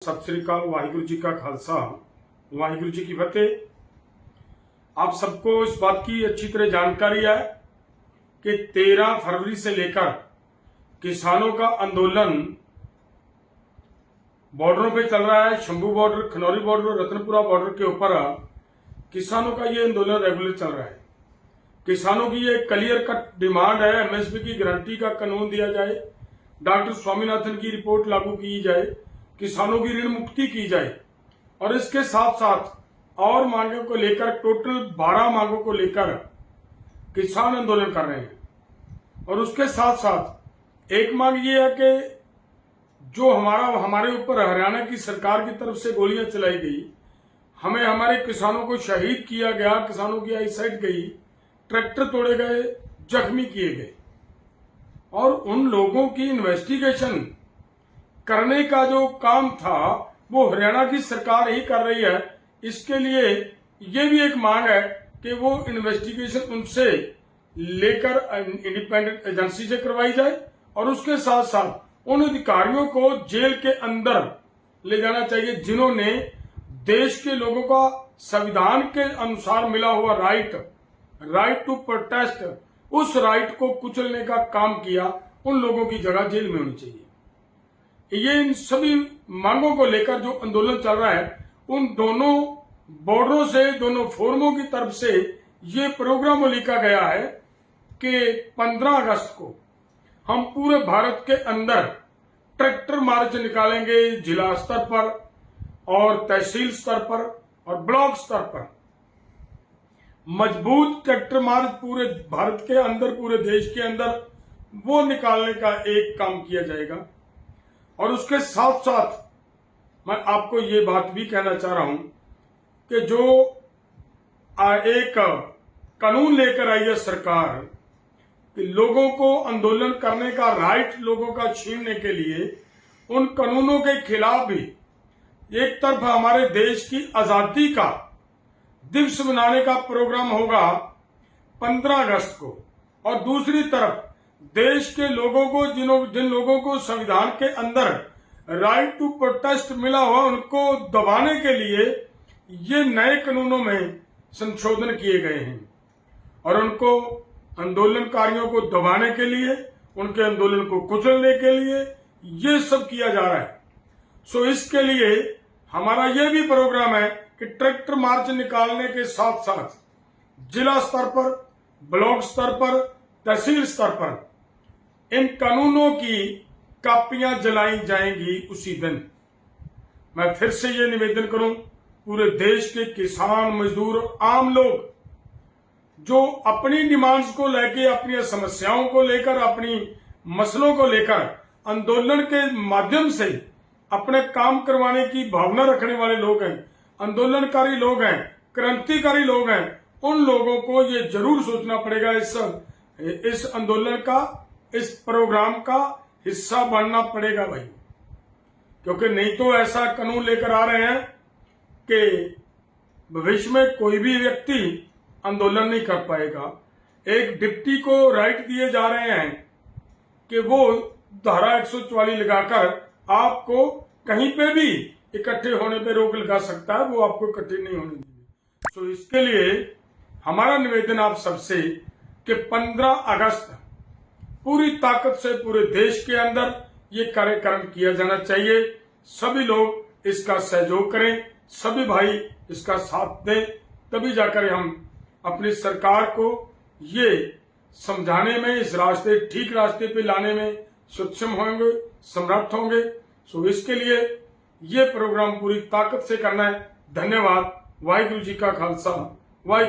सत श्री अकाल। वाहिगुरु जी का खालसा, वाहिगुरु जी की फतेह। आप सबको इस बात की अच्छी तरह जानकारी है कि 13 फरवरी से लेकर किसानों का आंदोलन बॉर्डरों पे चल रहा है। Shambhu border, Khanauri border, Ratanpura border के ऊपर किसानों का ये आंदोलन रेगुलर चल रहा है। किसानों की ये क्लियर कट डिमांड है, एमएसपी की गारंटी का कानून दिया जाए, डॉक्टर स्वामीनाथन की रिपोर्ट लागू की जाए, किसानों की ऋण मुक्ति की जाए और इसके साथ साथ और मांगों को लेकर टोटल 12 मांगों को लेकर किसान आंदोलन कर रहे हैं। और उसके साथ साथ एक मांग ये है कि जो हमारे ऊपर हरियाणा की सरकार की तरफ से गोलियां चलाई गई, हमें हमारे किसानों को शहीद किया गया, किसानों की आईसाइट गई, ट्रैक्टर तोड़े गए, जख्मी किए गए और उन लोगों की इन्वेस्टिगेशन करने का जो काम था वो हरियाणा की सरकार ही कर रही है। इसके लिए ये भी एक मांग है कि वो इन्वेस्टिगेशन उनसे लेकर इंडिपेंडेंट एजेंसी से करवाई जाए और उसके साथ साथ उन अधिकारियों को जेल के अंदर ले जाना चाहिए जिन्होंने देश के लोगों का संविधान के अनुसार मिला हुआ राइट टू प्रोटेस्ट, उस राइट को कुचलने का काम किया। उन लोगों की जगह जेल में होनी चाहिए। ये इन सभी मांगों को लेकर जो आंदोलन चल रहा है, उन दोनों बॉर्डरों से, दोनों फोरमों की तरफ से ये प्रोग्राम लिखा गया है कि 15 अगस्त को हम पूरे भारत के अंदर ट्रैक्टर मार्च निकालेंगे, जिला स्तर पर और तहसील स्तर पर और ब्लॉक स्तर पर। मजबूत ट्रैक्टर मार्च पूरे भारत के अंदर, पूरे देश के अंदर वो निकालने का एक काम किया जाएगा। और उसके साथ साथ मैं आपको ये बात भी कहना चाह रहा हूं कि जो एक कानून लेकर आई है सरकार कि लोगों को आंदोलन करने का राइट लोगों का छीनने के लिए, उन कानूनों के खिलाफ भी एक तरफ हमारे देश की आजादी का दिवस मनाने का प्रोग्राम होगा 15 अगस्त को और दूसरी तरफ देश के लोगों को, जिन लोगों को संविधान के अंदर राइट टू प्रोटेस्ट मिला हुआ, उनको दबाने के लिए ये नए कानूनों में संशोधन किए गए हैं और उनको आंदोलनकारियों को दबाने के लिए, उनके आंदोलन को कुचलने के लिए ये सब किया जा रहा है। सो इसके लिए हमारा ये भी प्रोग्राम है कि ट्रैक्टर मार्च निकालने के साथ साथ जिला स्तर पर, ब्लॉक स्तर पर, तहसील स्तर पर इन कानूनों की कापियां जलाई जाएंगी उसी दिन। मैं फिर से ये निवेदन करूं, पूरे देश के किसान, मजदूर और आम लोग जो अपनी डिमांड्स को लेकर, अपनी समस्याओं को लेकर, अपनी मसलों को लेकर आंदोलन के माध्यम से अपने काम करवाने की भावना रखने वाले लोग हैं, आंदोलनकारी लोग हैं, क्रांतिकारी लोग हैं, उन लोगों को ये जरूर सोचना पड़ेगा, इस आंदोलन का, इस प्रोग्राम का हिस्सा बनना पड़ेगा भाई। क्योंकि नहीं तो ऐसा कानून लेकर आ रहे हैं कि भविष्य में कोई भी व्यक्ति आंदोलन नहीं कर पाएगा। एक डिप्टी को राइट दिए जा रहे हैं कि वो धारा 144 लगाकर आपको कहीं पे भी इकट्ठे होने पे रोक लगा सकता है, वो आपको इकट्ठे नहीं होने देंगे। तो इसके लिए हमारा निवेदन आप सबसे कि 15 अगस्त पूरी ताकत से पूरे देश के अंदर ये कार्यक्रम किया जाना चाहिए। सभी लोग इसका सहयोग करें, सभी भाई इसका साथ दें, तभी जाकर हम अपनी सरकार को ये समझाने में, इस ठीक रास्ते पे लाने में सक्षम होंगे, समर्थ होंगे। सो इसके लिए ये प्रोग्राम पूरी ताकत से करना है। धन्यवाद। वाहिगुरु जी का खालसा, वाहिगुरु।